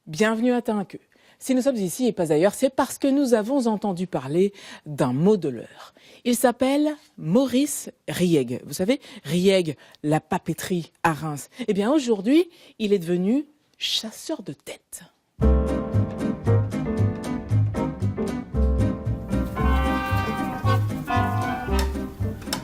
Bienvenue à Tinqueux. Si nous sommes ici et pas ailleurs, c'est parce que nous avons entendu parler d'un modeleur. Il s'appelle Maurice Rieg. Vous savez, Rieg, la papeterie à Reims. Eh bien aujourd'hui, il est devenu chasseur de têtes.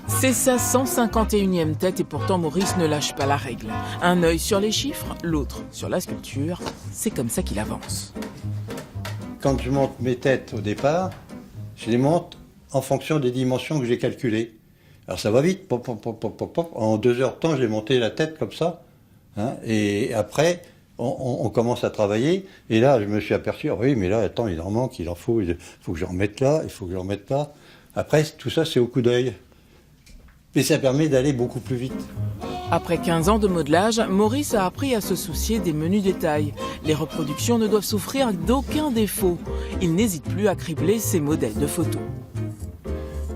C'est sa 151e tête et pourtant Maurice ne lâche pas la règle. Un œil sur les chiffres, l'autre sur la sculpture. C'est comme ça qu'il avance. Quand je monte mes têtes au départ, je les monte en fonction des dimensions que j'ai calculées. Alors ça va vite, pop, pop, pop, pop, pop. En 2 heures de temps, j'ai monté la tête comme ça. Hein, et après, on commence à travailler. Et là, je me suis aperçu, oui, mais là, attends, il en manque, il faut que je remette là, il faut que je remette là. Après, tout ça, c'est au coup d'œil. Mais ça permet d'aller beaucoup plus vite. Après 15 ans de modelage, Maurice a appris à se soucier des menus détails. Les reproductions ne doivent souffrir d'aucun défaut. Il n'hésite plus à cribler ses modèles de photos.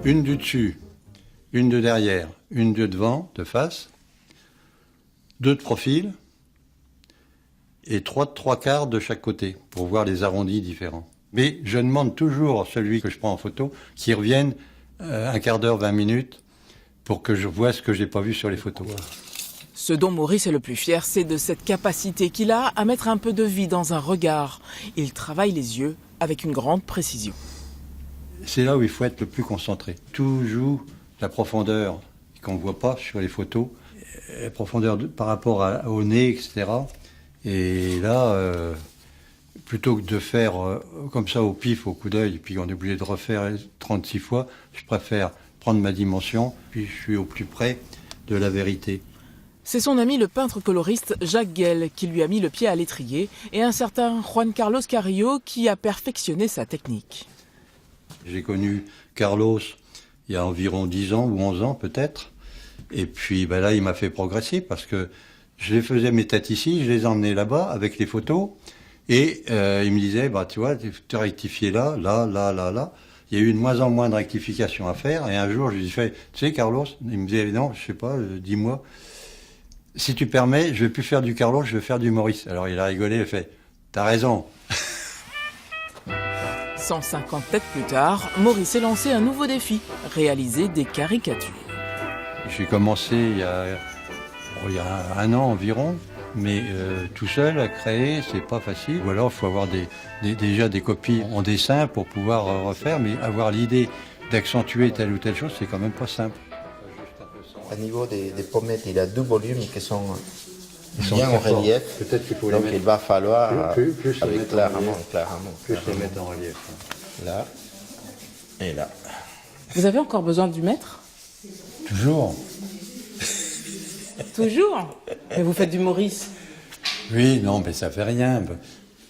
Une du dessus, une de derrière, une de devant, de face, 2 de profil et 3 de 3/4 de chaque côté pour voir les arrondis différents. Mais je demande toujours à celui que je prends en photo qu'il revienne un quart d'heure, 20 minutes pour que je vois ce que j'ai pas vu sur les photos. Ce dont Maurice est le plus fier, c'est de cette capacité qu'il a à mettre un peu de vie dans un regard. Il travaille les yeux avec une grande précision. C'est là où il faut être le plus concentré. Tout joue la profondeur qu'on ne voit pas sur les photos, la profondeur par rapport au nez, etc. Et là, plutôt que de faire comme ça au pif, au coup d'œil, puis on est obligé de refaire 36 fois, je préfère prendre ma dimension, puis je suis au plus près de la vérité. C'est son ami le peintre coloriste Jacques Guel qui lui a mis le pied à l'étrier et un certain Juan Carlos Carrillo qui a perfectionné sa technique. J'ai connu Carlos il y a environ 10 ans ou 11 ans peut-être, et puis là il m'a fait progresser parce que je les faisais mes têtes ici, je les emmenais là-bas avec les photos, et il me disait, tu vois, tu as rectifié là. Il y a eu de moins en moins de rectifications à faire, et un jour je lui ai fait, tu sais Carlos, il me disait, non, je sais pas, dis-moi, si tu permets, je vais plus faire du Carlos, je vais faire du Maurice. Alors il a rigolé, il a fait, t'as raison. 150 têtes plus tard, Maurice s'est lancé un nouveau défi, réaliser des caricatures. J'ai commencé il y a 1 an environ, mais tout seul à créer, c'est pas facile. Ou alors il faut avoir déjà des copies en dessin pour pouvoir refaire, mais avoir l'idée d'accentuer telle ou telle chose, c'est quand même pas simple. Au niveau des pommettes, il y a 2 volumes qui sont bien en relief. Peut-être qu'il faut donc les mettre. Il va falloir plus avec clairement. Plus les mettre en relief. Là et là. Vous avez encore besoin du maître? Toujours. Toujours. Mais vous faites du Maurice. Oui, non, mais ça fait rien.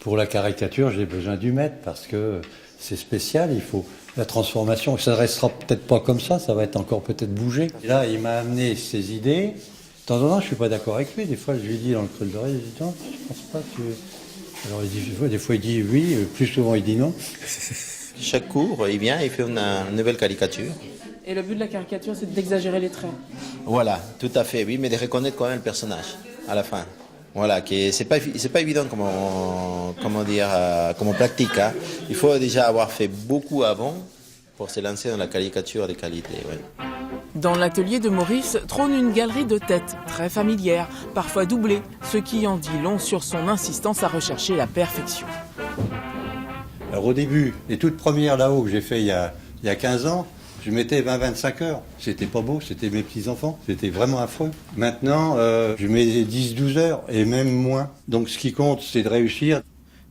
Pour la caricature, j'ai besoin du maître parce que c'est spécial. Il faut la transformation. Ça ne restera peut-être pas comme ça. Ça va être encore peut-être bougé. Et là, il m'a amené ses idées. De temps en temps, je suis pas d'accord avec lui. Des fois, je lui dis dans le creux de l'oreille, je dis non, je pense pas que. Alors, des fois, il dit oui. Plus souvent, il dit non. Chaque cours, il vient, il fait une nouvelle caricature. Et le but de la caricature, c'est d'exagérer les traits. Voilà, tout à fait, oui, mais de reconnaître quand même le personnage à la fin. Voilà, que c'est pas évident comme pratique. Hein. Il faut déjà avoir fait beaucoup avant pour se lancer dans la caricature de qualité. Ouais. Dans l'atelier de Maurice trône une galerie de têtes très familière, parfois doublée, ce qui en dit long sur son insistance à rechercher la perfection. Alors au début, les toutes premières là-haut que j'ai fait il y a 15 ans, je mettais 20-25 heures. C'était pas beau, c'était mes petits-enfants. C'était vraiment affreux. Maintenant, je mets 10-12 heures et même moins. Donc ce qui compte, c'est de réussir.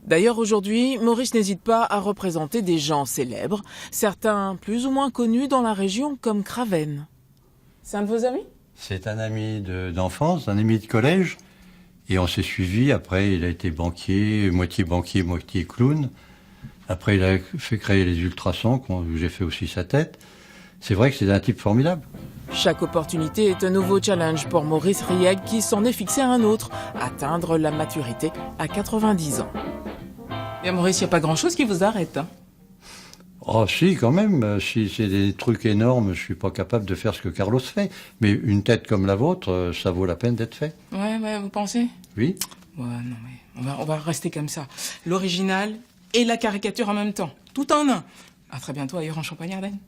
D'ailleurs, aujourd'hui, Maurice n'hésite pas à représenter des gens célèbres, certains plus ou moins connus dans la région comme Craven. C'est un de vos amis? C'est un ami d'enfance, un ami de collège. Et on s'est suivis. Après, il a été banquier, moitié clown. Après, il a fait créer les ultrasons, où j'ai fait aussi sa tête. C'est vrai que c'est un type formidable. Chaque opportunité est un nouveau challenge pour Maurice Rieg qui s'en est fixé un autre, atteindre la maturité à 90 ans. Et Maurice, il n'y a pas grand-chose qui vous arrête, hein? Oh si, quand même. Si c'est des trucs énormes, je suis pas capable de faire ce que Carlos fait. Mais une tête comme la vôtre, ça vaut la peine d'être fait. Ouais, vous pensez? Oui. Ouais, non, mais on va rester comme ça. L'original et la caricature en même temps. Tout en un. À très bientôt ailleurs en Champagne-Ardenne.